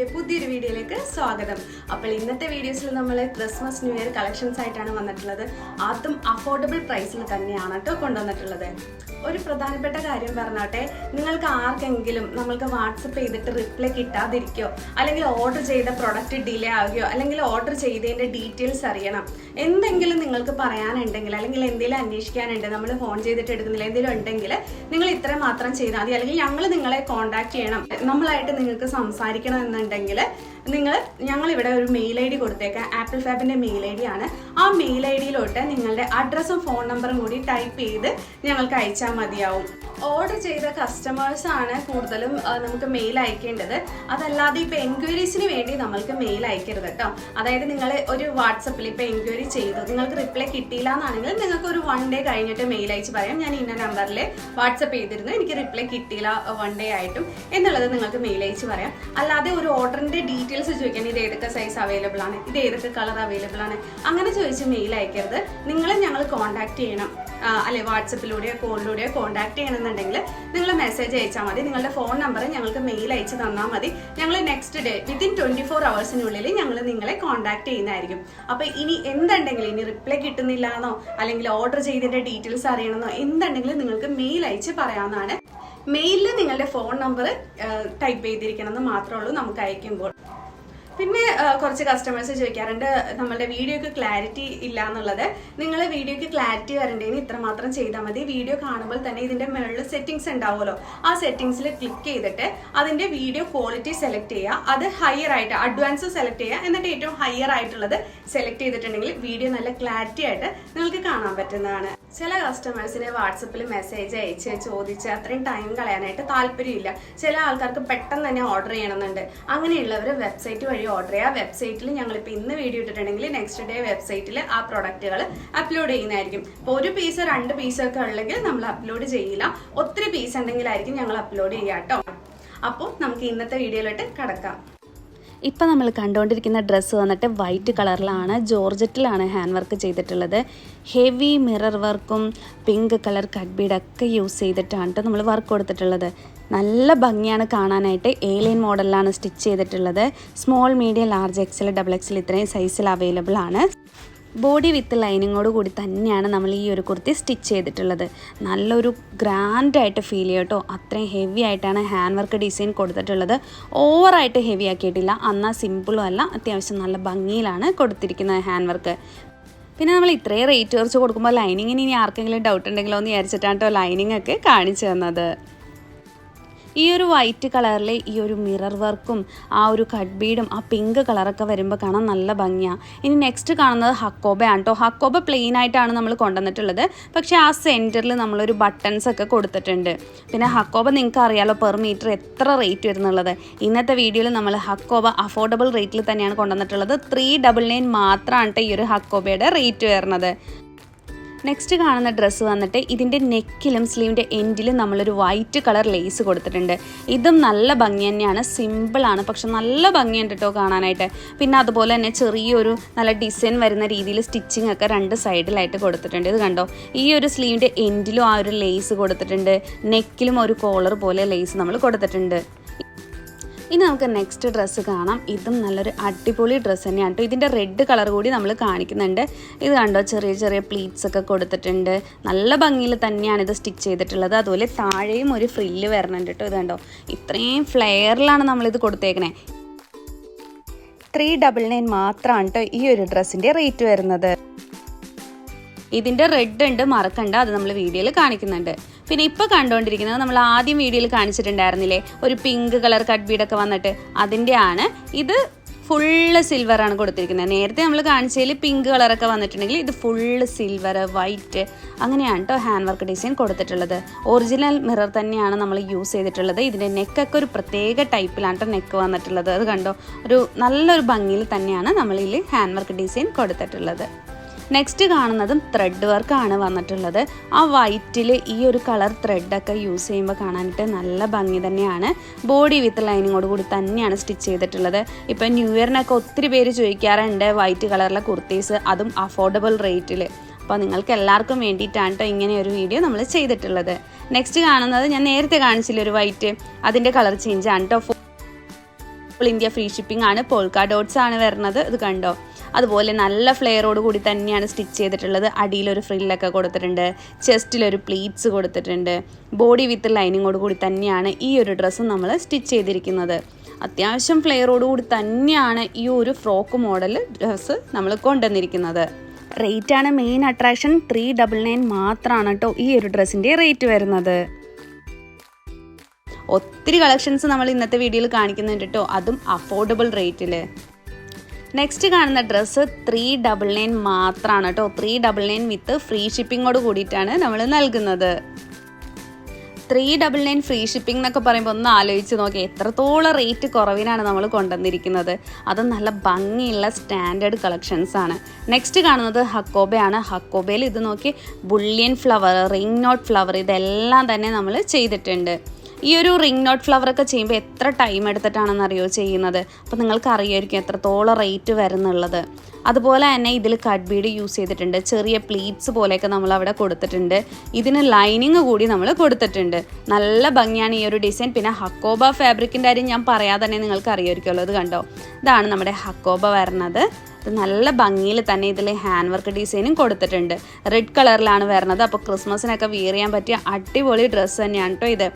ഫാഷൻ്റെ പുതിയൊരു വീഡിയോയിലേക്ക് സ്വാഗതം. അപ്പോൾ ഇന്നത്തെ വീഡിയോസിൽ നമ്മൾ ക്രിസ്മസ് ന്യൂ ഇയർ കളക്ഷൻസ് ആയിട്ടാണ് വന്നിട്ടുള്ളത്. അതും അഫോർഡബിൾ പ്രൈസിൽ തന്നെയാണ് കേട്ടോ കൊണ്ടുവന്നിട്ടുള്ളത്. ഒരു പ്രധാനപ്പെട്ട കാര്യം പറഞ്ഞോട്ടെ, നിങ്ങൾക്ക് ആർക്കെങ്കിലും നമ്മൾക്ക് വാട്സപ്പ് ചെയ്തിട്ട് റിപ്ലൈ കിട്ടാതിരിക്കോ, അല്ലെങ്കിൽ ഓർഡർ ചെയ്ത പ്രൊഡക്റ്റ് ഡിലേ ആവുകയോ, അല്ലെങ്കിൽ ഓർഡർ ചെയ്തതിൻ്റെ ഡീറ്റെയിൽസ് അറിയണം, എന്തെങ്കിലും നിങ്ങൾക്ക് പറയാനുണ്ടെങ്കിൽ, അല്ലെങ്കിൽ എന്തെങ്കിലും അന്വേഷിക്കാനുണ്ട്, നമ്മൾ ഫോൺ ചെയ്തിട്ട് എടുക്കുന്നില്ല, എന്തെങ്കിലും ഉണ്ടെങ്കിൽ നിങ്ങൾ ഇത്ര മാത്രം ചെയ്താൽ മതി. അല്ലെങ്കിൽ ഞങ്ങൾ നിങ്ങളെ കോൺടാക്ട് ചെയ്യണം, നമ്മളായിട്ട് നിങ്ങൾക്ക് സംസാരിക്കണം എന്നുണ്ടെങ്കിൽ ഞങ്ങളിവിടെ ഒരു മെയിൽ ഐ ഡി കൊടുത്തേക്കാം. ആപ്പിൾ ഫാബിൻ്റെ മെയിൽ ഐ ഡി ആണ്. ആ മെയിൽ ഐ ഡിയിലോട്ട് നിങ്ങളുടെ അഡ്രസ്സും ഫോൺ നമ്പറും കൂടി ടൈപ്പ് ചെയ്ത് ഞങ്ങൾക്ക് അയച്ചാൽ മതിയാവും. ഓർഡർ ചെയ്ത കസ്റ്റമേഴ്സ് ആണ് കൂടുതലും നമുക്ക് മെയിൽ അയക്കേണ്ടത്. അതല്ലാതെ ഇപ്പോൾ എൻക്വയറീസിന് വേണ്ടി നമ്മൾക്ക് മെയിൽ അയക്കരുത് കേട്ടോ. അതായത് നിങ്ങൾ ഒരു വാട്സപ്പിൽ ഇപ്പോൾ എൻക്വയറി ചെയ്തു, നിങ്ങൾക്ക് റിപ്ലൈ കിട്ടിയില്ല എന്നാണെങ്കിൽ നിങ്ങൾക്ക് ഒരു 1 ഡേ കഴിഞ്ഞിട്ട് മെയിൽ അയച്ച് പറയാം, ഞാൻ ഇന്ന നമ്പറിൽ വാട്സപ്പ് ചെയ്തിരുന്നു, എനിക്ക് റിപ്ലൈ കിട്ടിയില്ല 1 ഡേ ആയിട്ടും എന്നുള്ളത് നിങ്ങൾക്ക് മെയിൽ അയച്ച് പറയാം. അല്ലാതെ ഒരു ഓർഡറിൻ്റെ ഡീറ്റെയിൽസ് ചോദിക്കാൻ, ഇത് ഏതൊക്കെ സൈസ് അവൈലബിൾ ആണ്, ഇത് ഏതൊക്കെ കളർ അവൈലബിൾ ആണ്, അങ്ങനെ ചോദിച്ച് മെയിൽ അയക്കരുത്. ഞങ്ങൾ കോൺടാക്ട് ചെയ്യണം, അല്ലെ വാട്സപ്പിലൂടെയോ കോളിലൂടെയോ കോൺടാക്ട് ചെയ്യണമെന്നുണ്ടെങ്കിൽ നിങ്ങൾ മെസ്സേജ് അയച്ചാൽ മതി. നിങ്ങളുടെ ഫോൺ നമ്പർ ഞങ്ങൾക്ക് മെയിൽ അയച്ച് തന്നാൽ മതി. ഞങ്ങൾ നെക്സ്റ്റ് ഡേ വിത്തിൻ 24 hours ഞങ്ങൾ നിങ്ങളെ കോൺടാക്ട് ചെയ്യുന്നതായിരിക്കും. അപ്പോൾ ഇനി എന്തുണ്ടെങ്കിലും, ഇനി റിപ്ലൈ കിട്ടുന്നില്ല എന്നോ അല്ലെങ്കിൽ ഓർഡർ ചെയ്തതിൻ്റെ ഡീറ്റെയിൽസ് അറിയണമെന്നോ എന്തുണ്ടെങ്കിലും നിങ്ങൾക്ക് മെയിൽ അയച്ച് പറയാവുന്നതാണ്. മെയിലിൽ നിങ്ങളുടെ ഫോൺ നമ്പർ ടൈപ്പ് ചെയ്തിരിക്കണം എന്ന് മാത്രമേ ഉള്ളൂ നമുക്ക് അയക്കുമ്പോൾ. പിന്നെ കുറച്ച് കസ്റ്റമേഴ്സ് ചോദിക്കാറുണ്ട് നമ്മളുടെ വീഡിയോക്ക് ക്ലാരിറ്റി ഇല്ല എന്നുള്ളത്. നിങ്ങൾ വീഡിയോക്ക് ക്ലാരിറ്റി വരേണ്ടതിന് ഇത്രമാത്രം ചെയ്താൽ മതി. വീഡിയോ കാണുമ്പോൾ തന്നെ ഇതിൻ്റെ മുകളിൽ സെറ്റിങ്സ് ഉണ്ടാവുമല്ലോ, ആ സെറ്റിങ്സിൽ ക്ലിക്ക് ചെയ്തിട്ട് അതിൻ്റെ വീഡിയോ ക്വാളിറ്റി സെലക്ട് ചെയ്യുക. അത് ഹയർ ആയിട്ട് അഡ്വാൻസ് സെലക്ട് ചെയ്യുക. എന്നിട്ട് ഏറ്റവും ഹയർ ആയിട്ടുള്ളത് സെലക്ട് ചെയ്തിട്ടുണ്ടെങ്കിൽ വീഡിയോ നല്ല ക്ലാരിറ്റി ആയിട്ട് നിങ്ങൾക്ക് കാണാൻ പറ്റുന്നതാണ്. ചില കസ്റ്റമേഴ്സിന് വാട്സപ്പിൽ മെസ്സേജ് അയച്ച് ചോദിച്ച് അത്രയും ടൈം കളയാനായിട്ട് താല്പര്യമില്ല. ചില ആൾക്കാർക്ക് പെട്ടെന്ന് തന്നെ ഓർഡർ ചെയ്യണമെന്നുണ്ട്. അങ്ങനെയുള്ളവർ വെബ്സൈറ്റ് വഴി ഓർഡർ ചെയ്യുക. വെബ്സൈറ്റിൽ ഞങ്ങളിപ്പോൾ ഇന്ന് വീഡിയോ ഇട്ടിട്ടുണ്ടെങ്കിൽ നെക്സ്റ്റ് ഡേ വെബ്സൈറ്റിൽ ആ പ്രൊഡക്റ്റുകൾ അപ്ലോഡ് ചെയ്യുന്നതായിരിക്കും. ഇപ്പോൾ 1 പീസോ 2 പീസോ ഒക്കെ ഉള്ളെങ്കിൽ നമ്മൾ അപ്ലോഡ് ചെയ്യില്ല. ഒത്തിരി പീസ് ഉണ്ടെങ്കിലായിരിക്കും ഞങ്ങൾ അപ്ലോഡ് ചെയ്യുക കേട്ടോ. അപ്പോൾ നമുക്ക് ഇന്നത്തെ വീഡിയോയിലോട്ട് കടക്കാം. ഇപ്പം നമ്മൾ കണ്ടുകൊണ്ടിരിക്കുന്ന ഡ്രസ്സ് വന്നിട്ട് വൈറ്റ് കളറിലാണ്, ജോർജറ്റിലാണ് ഹാൻഡ് വർക്ക് ചെയ്തിട്ടുള്ളത്. ഹെവി മിറർ വർക്കും പിങ്ക് കളർ കട്ട് ബീഡൊക്കെ യൂസ് ചെയ്തിട്ടാണ് കേട്ടോ നമ്മൾ വർക്ക് കൊടുത്തിട്ടുള്ളത്. നല്ല ഭംഗിയാണ് കാണാനായിട്ട്. A-line മോഡലിലാണ് സ്റ്റിച്ച് ചെയ്തിട്ടുള്ളത്. Small, medium, large, XL, XXL ഇത്രയും സൈസിൽ അവൈലബിൾ ആണ്. ബോഡി വിത്ത് ലൈനിങ്ങോട് കൂടി തന്നെയാണ് നമ്മൾ ഈ ഒരു കുർത്തി സ്റ്റിച്ച് ചെയ്തിട്ടുള്ളത്. നല്ലൊരു ഗ്രാൻഡായിട്ട് ഫീൽ ചെയ്യും കേട്ടോ. അത്രയും ഹെവി ആയിട്ടാണ് ഹാൻഡ് വർക്ക് ഡിസൈൻ കൊടുത്തിട്ടുള്ളത്. ഓവറായിട്ട് ഹെവി ആക്കിയിട്ടില്ല, എന്നാൽ സിമ്പിളും അല്ല, അത്യാവശ്യം നല്ല ഭംഗിയിലാണ് കൊടുത്തിരിക്കുന്നത് ഹാൻഡ് വർക്ക്. പിന്നെ നമ്മൾ ഇത്രയും റേറ്റ് കുറച്ച് കൊടുക്കുമ്പോൾ ലൈനിങ്ങിന് ഇനി ആർക്കെങ്കിലും ഡൗട്ട് ഉണ്ടെങ്കിലോ എന്ന് വിചാരിച്ചിട്ടാണ് കേട്ടോ ലൈനിങ് ഒക്കെ കാണിച്ചു തന്നത്. ഈ ഒരു വൈറ്റ് കളറിൽ ഈ ഒരു മിറർ വർക്കും ആ ഒരു കട്ട് ബീഡും ആ പിങ്ക് കളറൊക്കെ വരുമ്പോൾ കാണാൻ നല്ല ഭംഗിയാണ്. ഇനി നെക്സ്റ്റ് കാണുന്നത് ഹക്കോബയാണ് കേട്ടോ. ഹക്കോബ പ്ലെയിൻ ആയിട്ടാണ് നമ്മൾ കൊണ്ടുവന്നിട്ടുള്ളത്. പക്ഷേ ആ സെൻറ്ററിൽ നമ്മളൊരു ബട്ടൺസ് ഒക്കെ കൊടുത്തിട്ടുണ്ട്. പിന്നെ ഹക്കോബ നിങ്ങൾക്ക് അറിയാലോ പെർ മീറ്റർ എത്ര റേറ്റ് വരുന്നുള്ളത്. ഇന്നത്തെ വീഡിയോയിൽ നമ്മൾ ഹക്കോബ അഫോർഡബിൾ റേറ്റിൽ തന്നെയാണ് കൊണ്ടുവന്നിട്ടുള്ളത്. 399 മാത്രമാണ് കേട്ടോ ഈ ഒരു ഹക്കോബയുടെ റേറ്റ് വരുന്നത്. നെക്സ്റ്റ് കാണുന്ന ഡ്രസ്സ് വന്നിട്ട് ഇതിൻ്റെ നെക്കിലും സ്ലീവിൻ്റെ എൻഡിലും നമ്മളൊരു വൈറ്റ് കളർ ലേസ് കൊടുത്തിട്ടുണ്ട്. ഇതും നല്ല ഭംഗി തന്നെയാണ്, സിമ്പിളാണ്, പക്ഷെ നല്ല ഭംഗിയുണ്ട് കേട്ടോ കാണാനായിട്ട്. പിന്നെ അതുപോലെ തന്നെ ചെറിയൊരു നല്ല ഡിസൈൻ വരുന്ന രീതിയിൽ സ്റ്റിച്ചിങ് ഒക്കെ 2 സൈഡിലായിട്ട് കൊടുത്തിട്ടുണ്ട്. ഇത് കണ്ടോ, ഈ ഒരു സ്ലീവിൻ്റെ എൻഡിലും ആ ഒരു ലേസ് കൊടുത്തിട്ടുണ്ട്. നെക്കിലും ഒരു കോളർ പോലെ ലേസ് നമ്മൾ കൊടുത്തിട്ടുണ്ട്. ഇനി നമുക്ക് നെക്സ്റ്റ് ഡ്രസ്സ് കാണാം. ഇതും നല്ലൊരു അടിപൊളി ഡ്രസ്സ് തന്നെയാണ് കേട്ടോ. ഇതിൻ്റെ റെഡ് കളർ കൂടി നമ്മൾ കാണിക്കുന്നുണ്ട്. ഇത് കണ്ടോ, ചെറിയ ചെറിയ പ്ലീറ്റ്സ് ഒക്കെ കൊടുത്തിട്ടുണ്ട്. നല്ല ഭംഗിയിൽ തന്നെയാണ് ഇത് സ്റ്റിച്ച് ചെയ്തിട്ടുള്ളത്. അതുപോലെ താഴെയും ഒരു ഫ്രില്ല് വരുന്നുണ്ട് കേട്ടോ. ഇത് കണ്ടോ, ഇത്രയും ഫ്ലെയറിലാണ് നമ്മളിത് കൊടുത്തേക്കണേ. 399 മാത്രമാണ് കേട്ടോ ഈ ഒരു ഡ്രസ്സിൻ്റെ റേറ്റ് വരുന്നത്. ഇതിൻ്റെ റെഡ് ഉണ്ട്, മറക്കണ്ട, അത് നമ്മൾ വീഡിയോയിൽ കാണിക്കുന്നുണ്ട്. പിന്നെ ഇപ്പോൾ കണ്ടുകൊണ്ടിരിക്കുന്നത് നമ്മൾ ആദ്യം വീഡിയോയിൽ കാണിച്ചിട്ടുണ്ടായിരുന്നില്ലേ, ഒരു പിങ്ക് കളർ കട്ട് ബീഡൊക്കെ വന്നിട്ട്, അതിൻ്റെ ആണ്. ഇത് ഫുള്ള് സിൽവറാണ് കൊടുത്തിരിക്കുന്നത്. നേരത്തെ നമ്മൾ കാണിച്ചതിൽ പിങ്ക് കളറൊക്കെ വന്നിട്ടുണ്ടെങ്കിൽ ഇത് ഫുള്ള് സിൽവർ, വൈറ്റ്, അങ്ങനെയാണ് കേട്ടോ ഹാൻഡ് വർക്ക് ഡിസൈൻ കൊടുത്തിട്ടുള്ളത്. ഒറിജിനൽ മിറർ തന്നെയാണ് നമ്മൾ യൂസ് ചെയ്തിട്ടുള്ളത്. ഇതിൻ്റെ നെക്കൊക്കെ ഒരു പ്രത്യേക ടൈപ്പിലാണ് കേട്ടോ നെക്ക് വന്നിട്ടുള്ളത്. അത് കണ്ടോ, ഒരു നല്ലൊരു ഭംഗിയിൽ തന്നെയാണ് നമ്മളിൽ ഹാൻഡ് വർക്ക് ഡിസൈൻ കൊടുത്തിട്ടുള്ളത്. നെക്സ്റ്റ് കാണുന്നതും ത്രെഡ് വർക്കാണ് വന്നിട്ടുള്ളത്. ആ വൈറ്റിൽ ഈ ഒരു കളർ ത്രെഡൊക്കെ യൂസ് ചെയ്യുമ്പോൾ കാണാനായിട്ട് നല്ല ഭംഗി തന്നെയാണ്. ബോഡി വിത്ത് ലൈനിങ്ങോട് കൂടി തന്നെയാണ് സ്റ്റിച്ച് ചെയ്തിട്ടുള്ളത്. ഇപ്പം ന്യൂ ഇയറിനൊക്കെ ഒത്തിരി പേര് ചോദിക്കാറുണ്ട് വൈറ്റ് കളറിലെ കുർത്തീസ്, അതും അഫോർഡബിൾ റേറ്റിൽ. അപ്പോൾ നിങ്ങൾക്ക് എല്ലാവർക്കും വേണ്ടിയിട്ടാണ് കേട്ടോ ഇങ്ങനെ ഒരു വീഡിയോ നമ്മൾ ചെയ്തിട്ടുള്ളത്. നെക്സ്റ്റ് കാണുന്നത് ഞാൻ നേരത്തെ കാണിച്ചില്ല ഒരു വൈറ്റ്, അതിൻ്റെ കളർ ചേഞ്ച് ആണ് കേട്ടോ. ഓൾ ഇന്ത്യ ഫ്രീ ഷിപ്പിംഗ് ആണ്. പോൾക്ക ഡോട്ട്സ് ആണ് വരുന്നത്. ഇത് കണ്ടോ, അതുപോലെ നല്ല ഫ്ലെയറോട് കൂടി തന്നെയാണ് സ്റ്റിച്ച് ചെയ്തിട്ടുള്ളത്. അടിയിലൊരു ഫ്രില്ലൊക്കെ കൊടുത്തിട്ടുണ്ട്, ചെസ്റ്റിലൊരു പ്ലീറ്റ്സ് കൊടുത്തിട്ടുണ്ട്. ബോഡി വിത്ത് ലൈനിങ്ങോട് കൂടി തന്നെയാണ് ഈ ഒരു ഡ്രസ്സ് നമ്മൾ സ്റ്റിച്ച് ചെയ്തിരിക്കുന്നത്. അത്യാവശ്യം ഫ്ലെയറോട് കൂടി തന്നെയാണ് ഈ ഒരു ഫ്രോക്ക് മോഡൽ ഡ്രസ്സ് നമ്മൾ കൊണ്ടുവന്നിരിക്കുന്നത്. റേറ്റാണ് മെയിൻ അട്രാക്ഷൻ. 399 മാത്രമാണ് കേട്ടോ ഈ ഒരു ഡ്രസ്സിൻ്റെ റേറ്റ് വരുന്നത്. ഒത്തിരി കളക്ഷൻസ് നമ്മൾ ഇന്നത്തെ വീഡിയോയിൽ കാണിക്കുന്നുണ്ട് കേട്ടോ, അതും അഫോർഡബിൾ റേറ്റിൽ. നെക്സ്റ്റ് കാണുന്ന ഡ്രസ്സ് 399 മാത്രമാണ് കേട്ടോ. 399 വിത്ത് ഫ്രീ ഷിപ്പിങ്ങോട് കൂടിയിട്ടാണ് നമ്മൾ നൽകുന്നത്. 399 ഫ്രീ ഷിപ്പിംഗ് എന്നൊക്കെ പറയുമ്പോൾ ഒന്ന് ആലോചിച്ച് നോക്കി, എത്രത്തോളം റേറ്റ് കുറവിനാണ് നമ്മൾ കൊണ്ടുവന്നിരിക്കുന്നത്. അത് നല്ല ഭംഗിയുള്ള സ്റ്റാൻഡേർഡ് കളക്ഷൻസ് ആണ്. നെക്സ്റ്റ് കാണുന്നത് ഹക്കോബയാണ്. ഹക്കോബയിൽ ഇത് നോക്കി, bullion flower, ring not flower, ഇതെല്ലാം തന്നെ നമ്മൾ ചെയ്തിട്ടുണ്ട്. ഈ ഒരു റിംഗ് നോട്ട് ഫ്ലവറൊക്കെ ചെയ്യുമ്പോൾ എത്ര ടൈം എടുത്തിട്ടാണെന്നറിയോ ചെയ്യുന്നത്. അപ്പോൾ നിങ്ങൾക്ക് അറിയായിരിക്കും എത്രത്തോളം റേറ്റ് വരുന്നുള്ളത്. അതുപോലെ തന്നെ ഇതിൽ കട്ട് ബീഡ് യൂസ് ചെയ്തിട്ടുണ്ട്. ചെറിയ പ്ലീറ്റ്സ് പോലെയൊക്കെ നമ്മൾ അവിടെ കൊടുത്തിട്ടുണ്ട്. ഇതിന് ലൈനിങ് കൂടി നമ്മൾ കൊടുത്തിട്ടുണ്ട്. നല്ല ഭംഗിയാണ് ഈ ഒരു ഡിസൈൻ. പിന്നെ ഹക്കോബ ഫാബ്രിക്കിൻ്റെ കാര്യം ഞാൻ പറയാതെ തന്നെ നിങ്ങൾക്ക് അറിയായിരിക്കുമല്ലോ. ഇത് കണ്ടോ, ഇതാണ് നമ്മുടെ ഹക്കോബ വരുന്നത്. ഇത് നല്ല ഭംഗിയിൽ തന്നെ ഇതിൽ ഹാൻഡ് വർക്ക് ഡിസൈനും കൊടുത്തിട്ടുണ്ട്. റെഡ് കളറിലാണ് വരുന്നത്. അപ്പോൾ ക്രിസ്മസിനൊക്കെ വിയർ ചെയ്യാൻ പറ്റിയ അടിപൊളി ഡ്രസ്സ് തന്നെയാണ് കേട്ടോ ഇത്.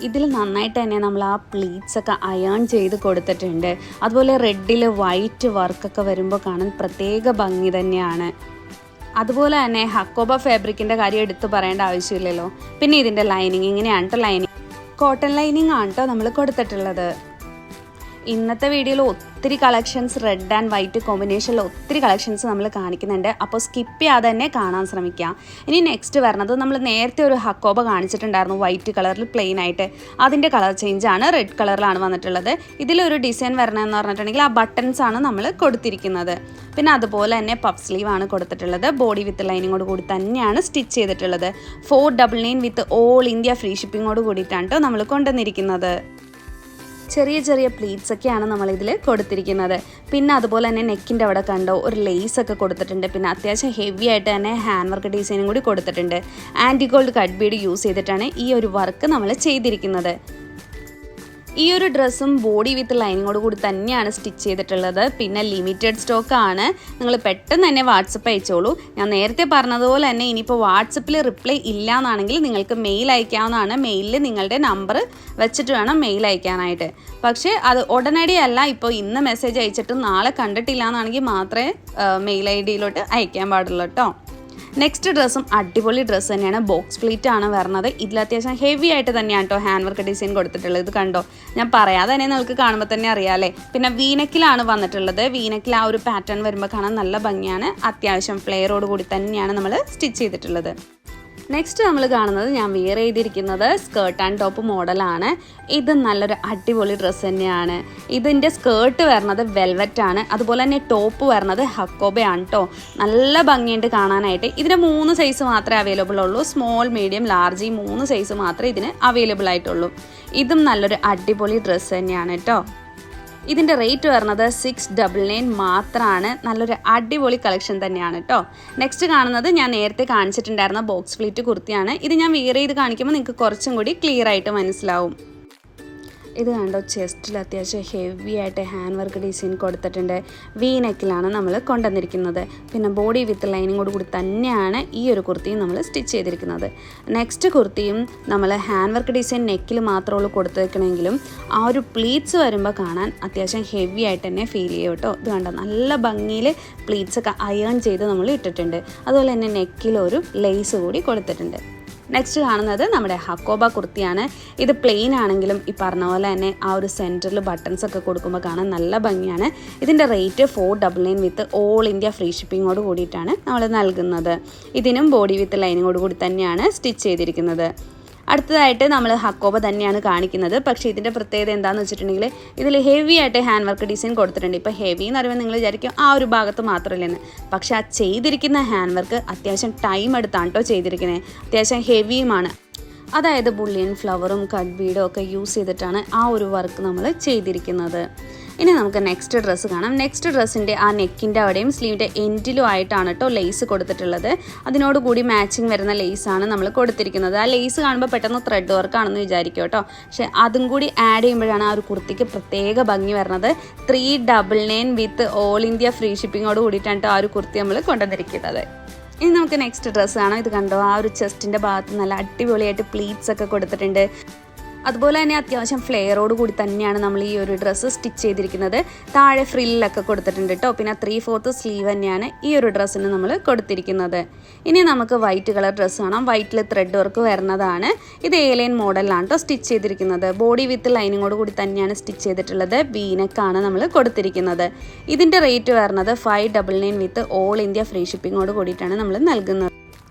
ഇതിൽ നന്നായിട്ട് തന്നെ നമ്മൾ ആ പ്ലീറ്റ്സൊക്കെ അയൺ ചെയ്ത് കൊടുത്തിട്ടുണ്ട്. അതുപോലെ റെഡിൽ വൈറ്റ് വർക്കൊക്കെ വരുമ്പോൾ കാണാൻ പ്രത്യേക ഭംഗി തന്നെയാണ്. അതുപോലെ തന്നെ ഹക്കോബ ഫാബ്രിക്കിൻ്റെ കാര്യം എടുത്തു പറയേണ്ട ആവശ്യമില്ലല്ലോ. പിന്നെ ഇതിൻ്റെ ലൈനിങ് ഇങ്ങനെയാണ് കേട്ടോ. ലൈനിങ് കോട്ടൺ ലൈനിങ് ആണ് കേട്ടോ നമ്മൾ കൊടുത്തിട്ടുള്ളത്. ഇന്നത്തെ വീഡിയോയിൽ ഒത്തിരി കളക്ഷൻസ്, റെഡ് ആൻഡ് വൈറ്റ് കോമ്പിനേഷനിൽ ഒത്തിരി കളക്ഷൻസ് നമ്മൾ കാണിക്കുന്നുണ്ട്. അപ്പോൾ സ്കിപ്പ് ചെയ്യാതെ തന്നെ കാണാൻ ശ്രമിക്കാം. ഇനി നെക്സ്റ്റ് വരുന്നത്, നമ്മൾ നേരത്തെ ഒരു ഹക്കോബ കാണിച്ചിട്ടുണ്ടായിരുന്നു വൈറ്റ് കളറിൽ പ്ലെയിൻ ആയിട്ട്. അതിൻ്റെ കളർ ചേഞ്ചാണ്, റെഡ് കളറിലാണ് വന്നിട്ടുള്ളത്. ഇതിലൊരു ഡിസൈൻ വരണമെന്ന് പറഞ്ഞിട്ടുണ്ടെങ്കിൽ ആ ബട്ടൺസ് ആണ് നമ്മൾ കൊടുത്തിരിക്കുന്നത്. പിന്നെ അതുപോലെ തന്നെ പഫ് സ്ലീവ് ആണ് കൊടുത്തിട്ടുള്ളത്. ബോഡി വിത്ത് ലൈനിങ്ങോട് കൂടി തന്നെയാണ് സ്റ്റിച്ച് ചെയ്തിട്ടുള്ളത്. 499 വിത്ത് ഓൾ ഇന്ത്യ ഫ്രീ ഷിപ്പിങ്ങോട് കൂടിയിട്ടാണ് കേട്ടോ നമ്മൾ കൊണ്ടുവന്നിരിക്കുന്നത്. ചെറിയ ചെറിയ പ്ലീറ്റ്സ് ഒക്കെയാണ് നമ്മളിതിൽ കൊടുത്തിരിക്കുന്നത്. പിന്നെ അതുപോലെ തന്നെ നെക്കിൻ്റെ അവിടെ കണ്ടോ ഒരു ലേസ് ഒക്കെ കൊടുത്തിട്ടുണ്ട്. പിന്നെ അത്യാവശ്യം ഹെവി ആയിട്ട് തന്നെ ഹാൻഡ് വർക്ക് ഡിസൈനും കൂടി കൊടുത്തിട്ടുണ്ട്. Antique gold cut bead use ചെയ്തിട്ടാണ് ഈ ഒരു വർക്ക് നമ്മൾ ചെയ്തിരിക്കുന്നത്. ഈ ഒരു ഡ്രസ്സും ബോഡി വിത്ത് ലൈനിങ്ങോട് കൂടി തന്നെയാണ് സ്റ്റിച്ച് ചെയ്തിട്ടുള്ളത്. പിന്നെ ലിമിറ്റഡ് സ്റ്റോക്കാണ്. നിങ്ങൾ പെട്ടെന്ന് തന്നെ വാട്സപ്പ് അയച്ചോളൂ. ഞാൻ നേരത്തെ പറഞ്ഞതുപോലെ തന്നെ ഇനിയിപ്പോൾ വാട്സപ്പിൽ റിപ്ലൈ ഇല്ല എന്നാണെങ്കിൽ നിങ്ങൾക്ക് മെയിൽ അയക്കാവുന്നതാണ്. മെയിലിൽ നിങ്ങളുടെ നമ്പർ വെച്ചിട്ട് വേണം മെയിൽ അയക്കാനായിട്ട്. പക്ഷേ അത് ഉടനടി അല്ല. ഇപ്പോൾ ഇന്ന് മെസ്സേജ് അയച്ചിട്ട് നാളെ കണ്ടിട്ടില്ല എന്നാണെങ്കിൽ മാത്രമേ മെയിൽ ID അയക്കാൻ പാടുള്ളൂ കേട്ടോ. നെക്സ്റ്റ് ഡ്രസ്സും അടിപൊളി ഡ്രസ്സ് തന്നെയാണ്. ബോക്സ് പ്ലീറ്റ് ആണ് വരുന്നത്. ഇതിൽ അത്യാവശ്യം ഹെവി ആയിട്ട് തന്നെയാണ് കേട്ടോ ഹാൻഡ് വർക്ക് ഡിസൈൻ കൊടുത്തിട്ടുള്ളത്. ഇത് കണ്ടോ, ഞാൻ പറയാതെ തന്നെ നിങ്ങൾക്ക് കാണുമ്പോൾ തന്നെ അറിയാമല്ലേ. പിന്നെ വീനക്കിലാണ് വന്നിട്ടുള്ളത്. വീനക്കിൽ ആ ഒരു പാറ്റേൺ വരുമ്പോൾ കാണാൻ നല്ല ഭംഗിയാണ്. അത്യാവശ്യം ഫ്ലെയറോട് കൂടി തന്നെയാണ് നമ്മൾ സ്റ്റിച്ച് ചെയ്തിട്ടുള്ളത്. നെക്സ്റ്റ് നമ്മൾ കാണുന്നത്, ഞാൻ വെയർ ചെയ്തിരിക്കുന്നത് സ്കേർട്ട് ആൻഡ് ടോപ്പ് മോഡലാണ്. ഇത് നല്ലൊരു അടിപൊളി ഡ്രസ്സ് തന്നെയാണ്. ഇതിൻ്റെ സ്കേർട്ട് വരുന്നത് വെൽവെറ്റ് ആണ്. അതുപോലെ തന്നെ ടോപ്പ് വരുന്നത് ഹക്കോബയാണ് കേട്ടോ. നല്ല ഭംഗിയുണ്ട് കാണാനായിട്ട്. ഇതിന് 3 സൈസ് മാത്രമേ അവൈലബിൾ ഉള്ളൂ. സ്മോൾ, മീഡിയം, ലാർജ്, ഈ 3 സൈസ് മാത്രമേ ഇതിന് അവൈലബിൾ ആയിട്ടുള്ളൂ. ഇതും നല്ലൊരു അടിപൊളി ഡ്രസ്സ് തന്നെയാണ് കേട്ടോ. ഇതിൻ്റെ റേറ്റ് വരുന്നത് 699 മാത്രമാണ്. നല്ലൊരു അടിപൊളി കളക്ഷൻ തന്നെയാണ് കേട്ടോ. നെക്സ്റ്റ് കാണുന്നത് ഞാൻ നേരത്തെ കാണിച്ചിട്ടുണ്ടായിരുന്ന ബോക്സ് ഫ്ലീറ്റ് കുർത്തിയാണ്. ഇത് ഞാൻ വെയർ ചെയ്ത് കാണിക്കുമ്പോൾ നിങ്ങൾക്ക് കുറച്ചും കൂടി ക്ലിയർ ആയിട്ട് മനസ്സിലാവും. ഇത് കണ്ടോ, ചെസ്റ്റിൽ അത്യാവശ്യം ഹെവി ആയിട്ട് ഹാൻഡ് വർക്ക് ഡിസൈൻ കൊടുത്തിട്ടുണ്ട്. വി നെക്കിലാണ് നമ്മൾ കൊണ്ടുവന്നിരിക്കുന്നത്. പിന്നെ ബോഡി വിത്ത് ലൈനിങ്ങോട് കൂടി തന്നെയാണ് ഈ ഒരു കുർത്തിയും നമ്മൾ സ്റ്റിച്ച് ചെയ്തിരിക്കുന്നത്. നെക്സ്റ്റ് കുർത്തിയും നമ്മൾ ഹാൻഡ് വർക്ക് ഡിസൈൻ നെക്കിൽ മാത്രമുള്ളൂ കൊടുത്തേക്കണമെങ്കിലും ആ ഒരു പ്ലീറ്റ്സ് വരുമ്പോൾ കാണാൻ അത്യാവശ്യം ഹെവി ആയിട്ട് തന്നെ ഫീൽ ചെയ്യും കേട്ടോ. ഇത് കണ്ടോ, നല്ല ഭംഗിയിൽ പ്ലീറ്റ്സൊക്കെ അയൺ ചെയ്ത് നമ്മൾ ഇട്ടിട്ടുണ്ട്. അതുപോലെ തന്നെ നെക്കിലൊരു ലേസ് കൂടി കൊടുത്തിട്ടുണ്ട്. നെക്സ്റ്റ് കാണുന്നത് നമ്മുടെ ഹക്കോബ കുർത്തിയാണ്. ഇത് പ്ലെയിൻ ആണെങ്കിലും ഈ പറഞ്ഞ പോലെ തന്നെ ആ ഒരു സെൻറ്ററിൽ ബട്ടൺസ് ഒക്കെ കൊടുക്കുമ്പോൾ കാണാൻ നല്ല ഭംഗിയാണ്. ഇതിൻ്റെ rate 499 with all India free ഷിപ്പിങ്ങോട് കൂടിയിട്ടാണ് നമ്മൾ നൽകുന്നത്. ഇതിനും ബോഡി വിത്ത് ലൈനിങ്ങോട് കൂടി തന്നെയാണ് സ്റ്റിച്ച് ചെയ്തിരിക്കുന്നത്. അടുത്തതായിട്ട് നമ്മൾ ഹക്കോബ തന്നെയാണ് കാണിക്കുന്നത്. പക്ഷേ ഇതിൻ്റെ പ്രത്യേകത എന്താണെന്ന് വെച്ചിട്ടുണ്ടെങ്കിൽ ഇതിൽ ഹെവി ആയിട്ട് ഹാൻഡ് വർക്ക് ഡിസൈൻ കൊടുത്തിട്ടുണ്ട്. ഇപ്പോൾ ഹെവി എന്ന് പറയുമ്പോൾ നിങ്ങൾ വിചാരിക്കും ആ ഒരു ഭാഗത്ത് മാത്രമല്ലെന്ന്. പക്ഷേ ആ ചെയ്തിരിക്കുന്ന ഹാൻഡ് വർക്ക് അത്യാവശ്യം ടൈം എടുത്താണ് കേട്ടോ ചെയ്തിരിക്കുന്നത്. അത്യാവശ്യം ഹെവിയുമാണ്. അതായത് ബുള്ളിയൻ ഫ്ലവറും കട്ട് ബീഡും ഒക്കെ യൂസ് ചെയ്തിട്ടാണ് ആ ഒരു വർക്ക് നമ്മൾ ചെയ്തിരിക്കുന്നത്. ഇനി നമുക്ക് നെക്സ്റ്റ് ഡ്രസ്സ് കാണാം. നെക്സ്റ്റ് ഡ്രസ്സിൻ്റെ ആ നെക്കിൻ്റെ അവിടെയും സ്ലീവിൻ്റെ എൻഡിലും ആയിട്ടാണ് കേട്ടോ ലേസ് കൊടുത്തിട്ടുള്ളത്. അതിനോടുകൂടി മാച്ചിങ് വരുന്ന ലേസാണ് നമ്മൾ കൊടുത്തിരിക്കുന്നത്. ആ ലേസ് കാണുമ്പോൾ പെട്ടെന്ന് ത്രെഡ് വർക്കാണെന്ന് വിചാരിക്കും കേട്ടോ. പക്ഷേ അതും കൂടി ആഡ് ചെയ്യുമ്പോഴാണ് ആ ഒരു കുർത്തിക്ക് പ്രത്യേക ഭംഗി വരുന്നത്. 399 വിത്ത് ഓൾ ഇന്ത്യ ഫ്രീ ഷിപ്പിങ്ങോട് കൂടിയിട്ടാണ് ആ ഒരു കുർത്തി നമ്മൾ കൊണ്ടുവന്നിരിക്കുന്നത്. ഇനി നമുക്ക് നെക്സ്റ്റ് ഡ്രസ്സ് കാണാം. ഇത് കണ്ടോ, ആ ഒരു ചെസ്റ്റിൻ്റെ ഭാഗത്ത് നല്ല അടിപൊളിയായിട്ട് പ്ലീറ്റ്സ് ഒക്കെ കൊടുത്തിട്ടുണ്ട്. അതുപോലെ തന്നെ അത്യാവശ്യം ഫ്ലെയറോട് കൂടി തന്നെയാണ് നമ്മൾ ഈ ഒരു ഡ്രസ്സ് സ്റ്റിച്ച് ചെയ്തിരിക്കുന്നത്. താഴെ ഫ്രില്ലൊക്കെ കൊടുത്തിട്ടുണ്ട് കേട്ടോ. പിന്നെ 3/4 സ്ലീവ് തന്നെയാണ് ഈ ഒരു ഡ്രസ്സിന് നമ്മൾ കൊടുത്തിരിക്കുന്നത്. ഇനി നമുക്ക് വൈറ്റ് കളർ ഡ്രസ്സ് കാണാം. വൈറ്റിൽ ത്രെഡ് വർക്ക് വരുന്നതാണ്. ഇത് A-ലൈൻ മോഡലാണ് കേട്ടോ സ്റ്റിച്ച് ചെയ്തിരിക്കുന്നത്. ബോഡി വിത്ത് ലൈനിങ്ങോട് കൂടി തന്നെയാണ് സ്റ്റിച്ച് ചെയ്തിട്ടുള്ളത്. വീനക്കാണ് നമ്മൾ കൊടുത്തിരിക്കുന്നത്. ഇതിൻ്റെ റേറ്റ് വരുന്നത് 599 വിത്ത് ഓൾ ഇന്ത്യ ഫ്രീ ഷിപ്പിങ്ങോട് കൂടിയിട്ടാണ് നമ്മൾ നൽകുന്നത്.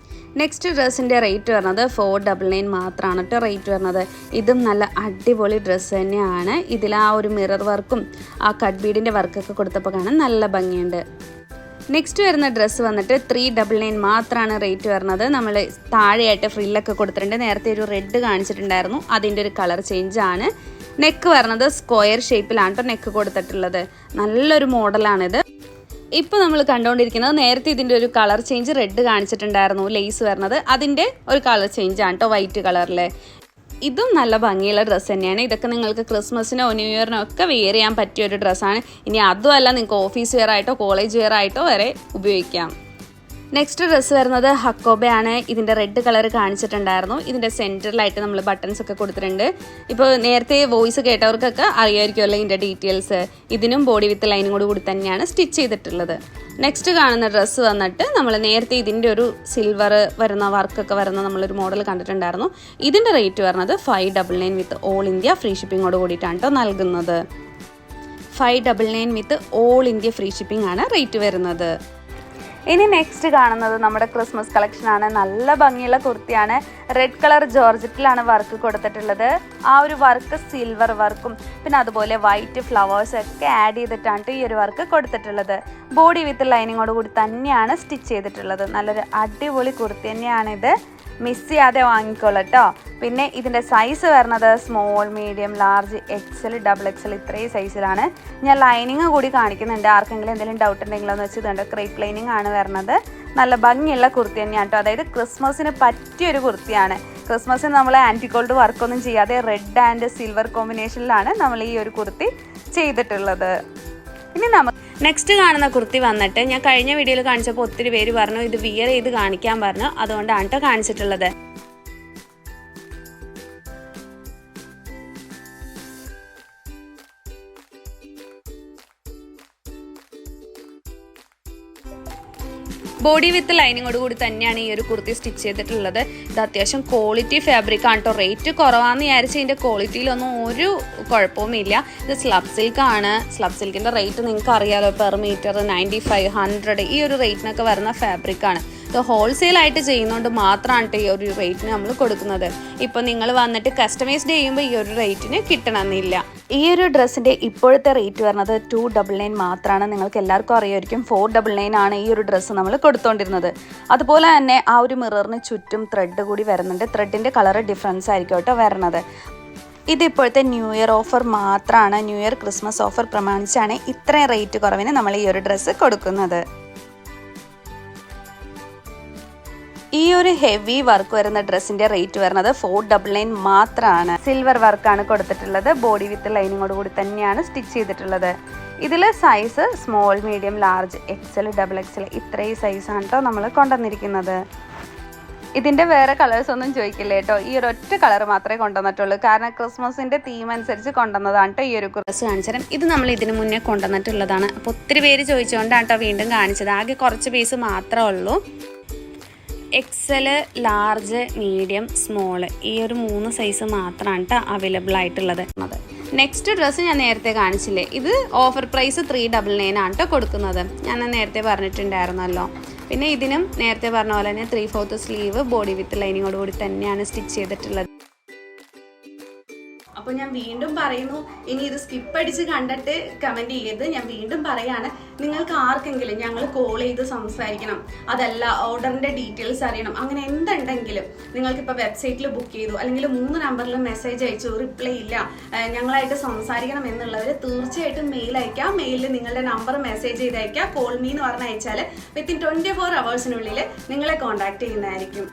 നെക്സ്റ്റ് ഡ്രസ്സിൻ്റെ റേറ്റ് വരുന്നത് 499 മാത്രമാണ് കേട്ടോ റേറ്റ് വരുന്നത്. ഇതും നല്ല അടിപൊളി ഡ്രസ്സ് തന്നെയാണ്. ഇതിൽ ആ ഒരു മിറർ വർക്കും ആ കട്ട് ബീഡിൻ്റെ വർക്കൊക്കെ കൊടുത്തപ്പോൾ കാണാൻ നല്ല ഭംഗിയുണ്ട്. നെക്സ്റ്റ് വരുന്ന ഡ്രസ്സ് വന്നിട്ട് 399 മാത്രമാണ് റേറ്റ് വരുന്നത്. നമ്മൾ താഴെയായിട്ട് ഫ്രില്ലൊക്കെ കൊടുത്തിട്ടുണ്ട്. നേരത്തെ ഒരു റെഡ് കാണിച്ചിട്ടുണ്ടായിരുന്നു, അതിൻ്റെ ഒരു കളർ ചേഞ്ച് ആണ്. നെക്ക് വരുന്നത് സ്ക്വയർ ഷേപ്പിലാണ് കേട്ടോ നെക്ക് കൊടുത്തിട്ടുള്ളത്. നല്ലൊരു മോഡലാണിത്. ഇപ്പോൾ നമ്മൾ കണ്ടുകൊണ്ടിരിക്കുന്നത് നേരത്തെ ഇതിൻ്റെ ഒരു കളർ ചേഞ്ച് റെഡ് കാണിച്ചിട്ടുണ്ടായിരുന്നു ലേസ് വരുന്നത്, അതിൻ്റെ ഒരു കളർ ചേഞ്ച് ആണ് കേട്ടോ വൈറ്റ് കളറിൽ. ഇതും നല്ല ഭംഗിയുള്ള ഡ്രസ്സ് തന്നെയാണ്. ഇതൊക്കെ നിങ്ങൾക്ക് ക്രിസ്മസിനോ ന്യൂ ഇയറിനോ ഒക്കെ വെയർ ചെയ്യാൻ പറ്റിയ ഒരു ഡ്രസ്സാണ്. ഇനി അതുമല്ല നിങ്ങൾക്ക് ഓഫീസ് വെയർ ആയിട്ടോ കോളേജ് വെയർ ആയിട്ടോ വരെ ഉപയോഗിക്കാം. നെക്സ്റ്റ് ഡ്രസ്സ് വരുന്നത് ഹക്കോബയാണ്. ഇതിൻ്റെ റെഡ് കളർ കാണിച്ചിട്ടുണ്ടായിരുന്നു. ഇതിൻ്റെ സെൻറ്ററിലായിട്ട് നമ്മൾ ബട്ടൺസ് ഒക്കെ കൊടുത്തിട്ടുണ്ട്. ഇപ്പോൾ നേരത്തെ വോയിസ് കേട്ടവർക്കൊക്കെ അറിയാമായിരിക്കുമല്ലോ ഇതിൻ്റെ ഡീറ്റെയിൽസ്. ഇതിനും ബോഡി വിത്ത് ലൈനിങ്ങോട് കൂടി തന്നെയാണ് സ്റ്റിച്ച് ചെയ്തിട്ടുള്ളത്. നെക്സ്റ്റ് കാണുന്ന ഡ്രസ്സ് വന്നിട്ട് നമ്മൾ നേരത്തെ ഇതിൻ്റെ ഒരു സിൽവർ വരുന്ന വർക്കൊക്കെ വരുന്ന നമ്മളൊരു മോഡൽ കണ്ടിട്ടുണ്ടായിരുന്നു. ഇതിൻ്റെ റേറ്റ് വരുന്നത് 599 വിത്ത് ഓൾ ഇന്ത്യ ഫ്രീ ഷിപ്പിങ്ങോട് കൂടിയിട്ടാണ് കേട്ടോ നൽകുന്നത്. 599 വിത്ത് ഓൾ ഇന്ത്യ ഫ്രീ ഷിപ്പിംഗ് ആണ് റേറ്റ് വരുന്നത്. ഇനി നെക്സ്റ്റ് കാണുന്നത് നമ്മുടെ ക്രിസ്മസ് കളക്ഷനാണ്. നല്ല ഭംഗിയുള്ള കുർത്തിയാണ്. റെഡ് കളർ ജോർജറ്റിലാണ് വർക്ക് കൊടുത്തിട്ടുള്ളത്. ആ ഒരു വർക്ക് സിൽവർ വർക്കും പിന്നെ അതുപോലെ വൈറ്റ് ഫ്ലവേഴ്സ് ഒക്കെ ആഡ് ചെയ്തിട്ടാണ് ഈ ഒരു വർക്ക് കൊടുത്തിട്ടുള്ളത്. ബോഡി വിത്ത് ലൈനിങ്ങോട് കൂടി തന്നെയാണ് സ്റ്റിച്ച് ചെയ്തിട്ടുള്ളത്. നല്ലൊരു അടിപൊളി കുർത്തി തന്നെയാണിത്. മിസ് ചെയ്യാതെ വാങ്ങിക്കോളൂ കേട്ടോ. പിന്നെ ഇതിൻ്റെ സൈസ് വരുന്നത് small, medium, large, XL, XXL ഇത്രയും സൈസിലാണ്. ഞാൻ ലൈനിങ് കൂടി കാണിക്കുന്നുണ്ട്. ആർക്കെങ്കിലും എന്തെങ്കിലും ഡൗട്ട് ഉണ്ടെങ്കിലോ എന്ന് വെച്ച് ഇതുണ്ട്. ക്രേപ്പ് ലൈനിങ് ആണ് വരുന്നത്. നല്ല ഭംഗിയുള്ള കുർത്തി തന്നെയാണ് കേട്ടോ. അതായത് ക്രിസ്മസിന് പറ്റിയൊരു കുർത്തിയാണ്. ക്രിസ്മസിന് നമ്മൾ ആൻറ്റിഗോൾഡ് വർക്കൊന്നും ചെയ്യാതെ റെഡ് ആൻഡ് സിൽവർ കോമ്പിനേഷനിലാണ് നമ്മൾ ഈ ഒരു കുർത്തി ചെയ്തിട്ടുള്ളത്. ഇനി നമുക്ക് നെക്സ്റ്റ് കാണുന്ന കുർത്തി വന്നിട്ട് ഞാൻ കഴിഞ്ഞ വീഡിയോയിൽ കാണിച്ചപ്പോൾ ഒത്തിരി പേര് പറഞ്ഞു ഇത് വിയർ ചെയ്ത് കാണിക്കാൻ പറഞ്ഞു. അതുകൊണ്ടാണ് കേട്ടോ കാണിച്ചിട്ടുള്ളത്. ബോഡി വിത്ത് ലൈനിങ്ങോട് കൂടി തന്നെയാണ് ഈ ഒരു കുർത്തി സ്റ്റിച്ച് ചെയ്തിട്ടുള്ളത്. ഇത് അത്യാവശ്യം ക്വാളിറ്റി ഫാബ്രിക് ആണ് കേട്ടോ. റേറ്റ് കുറവാന്ന് വിചാരിച്ച് ഇതിൻ്റെ ക്വാളിറ്റിയിലൊന്നും ഒരു കുഴപ്പവുമില്ല. ഇത് സ്ലബ് സിൽക്കാണ്. സ്ലബ് സിൽക്കിൻ്റെ റേറ്റ് നിങ്ങൾക്ക് അറിയാലോ, പെർ മീറ്റർ 95, 100 ഈ ഒരു റേറ്റിനൊക്കെ വരുന്ന ഫാബ്രിക്കാണ്. ഇത് ഹോൾസെയിലായിട്ട് ചെയ്യുന്നതുകൊണ്ട് മാത്രമാണ് ഈ ഒരു റേറ്റിന് നമ്മൾ കൊടുക്കുന്നത്. ഇപ്പോൾ നിങ്ങൾ വന്നിട്ട് കസ്റ്റമൈസ്ഡ് ചെയ്യുമ്പോൾ ഈ ഒരു റേറ്റിന് കിട്ടണമെന്നില്ല. ഈ ഒരു ഡ്രസ്സിൻ്റെ ഇപ്പോഴത്തെ റേറ്റ് വരുന്നത് 299 മാത്രമാണ്. നിങ്ങൾക്ക് എല്ലാവർക്കും അറിയാമായിരിക്കും 499 ആണ് ഈ ഒരു ഡ്രസ്സ് നമ്മൾ കൊടുത്തുകൊണ്ടിരുന്നത്. അതുപോലെ തന്നെ ആ ഒരു മിററിന് ചുറ്റും ത്രെഡ് കൂടി വരുന്നുണ്ട്. ത്രെഡിൻ്റെ കളർ ഡിഫറൻസ് ആയിരിക്കും കേട്ടോ വരുന്നത്. ഇതിപ്പോഴത്തെ ന്യൂ ഇയർ ഓഫർ മാത്രമാണ്. ന്യൂ ഇയർ ക്രിസ്മസ് ഓഫർ പ്രമാണിച്ചാണ് ഇത്രയും റേറ്റ് കുറവിന് നമ്മൾ ഈ ഒരു ഡ്രസ്സ് കൊടുക്കുന്നത്. ഈ ഒരു ഹെവി വർക്ക് വരുന്ന ഡ്രസ്സിന്റെ റേറ്റ് വരുന്നത് 499 മാത്രമാണ്. സിൽവർ വർക്കാണ് കൊടുത്തിട്ടുള്ളത്. ബോഡി വിത്ത് ലൈനിങ്ങോട് കൂടി തന്നെയാണ് സ്റ്റിച്ച് ചെയ്തിട്ടുള്ളത്. ഇതിൽ size small, medium, large, XL, XXL ഇത്രയും സൈസാണ് കേട്ടോ നമ്മൾ കൊണ്ടുവന്നിരിക്കുന്നത്. ഇതിൻ്റെ വേറെ കളേഴ്സ് ഒന്നും ചോദിക്കില്ല കേട്ടോ. ഈ ഒരു ഒറ്റ കളർ മാത്രമേ കൊണ്ടുവന്നിട്ടുള്ളൂ. കാരണം ക്രിസ്മസിൻ്റെ തീം അനുസരിച്ച് കൊണ്ടുവന്നതാണ് കേട്ടോ ഈ ഒരു ഡ്രസ്സ് കാണിച്ചുതരാം. ഇത് നമ്മൾ ഇതിന് മുന്നേ കൊണ്ടുവന്നിട്ടുള്ളതാണ്. അപ്പോൾ ഒത്തിരി പേര് ചോദിച്ചുകൊണ്ടാണ് കേട്ടോ വീണ്ടും കാണിച്ചത്. ആകെ കുറച്ച് പീസ് മാത്രമേ ഉള്ളൂ. XL, ലാർജ്, മീഡിയം, സ്മോൾ ഈ ഒരു 3 സൈസ് മാത്രമാണ് കേട്ടോ അവൈലബിൾ ആയിട്ടുള്ളത്. നെക്സ്റ്റ് ഡ്രസ്സ് ഞാൻ നേരത്തെ കാണിച്ചില്ലേ, ഇത് ഓഫർ പ്രൈസ് 399 ആണ് കേട്ടോ കൊടുക്കുന്നത്. ഞാൻ നേരത്തെ പറഞ്ഞിട്ടുണ്ടായിരുന്നല്ലോ. പിന്നെ ഇതിനും നേരത്തെ പറഞ്ഞ പോലെ തന്നെ 3/4 സ്ലീവ്, ബോഡി വിത്ത് ലൈനിങ്ങോട് കൂടി തന്നെയാണ് സ്റ്റിച്ച് ചെയ്തിട്ടുള്ളത്. അപ്പോൾ ഞാൻ വീണ്ടും പറയുന്നു, ഇനി ഇത് സ്കിപ്പ് അടിച്ച് കണ്ടിട്ട് കമൻറ്റ് ചെയ്യരുത്. ഞാൻ വീണ്ടും പറയാണ്, നിങ്ങൾക്ക് ആർക്കെങ്കിലും ഞങ്ങൾ കോൾ ചെയ്ത് സംസാരിക്കണം, അതല്ല ഓർഡറിൻ്റെ ഡീറ്റെയിൽസ് അറിയണം, അങ്ങനെ എന്തുണ്ടെങ്കിലും നിങ്ങൾക്കിപ്പോൾ വെബ്സൈറ്റിൽ ബുക്ക് ചെയ്തു അല്ലെങ്കിൽ 3 നമ്പറിൽ മെസ്സേജ് അയച്ചു, റിപ്ലൈ ഇല്ല, ഞങ്ങളായിട്ട് സംസാരിക്കണം എന്നുള്ളവർ തീർച്ചയായിട്ടും മെയിൽ അയക്കാം. മെയിലിൽ നിങ്ങളുടെ നമ്പർ മെസ്സേജ് ചെയ്ത് അയക്കാം. കോൾ മീ എന്ന് പറഞ്ഞ് അയച്ചാൽ വിത്തിൻ 24 hours നിങ്ങളെ കോൺടാക്ട് ചെയ്യുന്നതായിരിക്കും.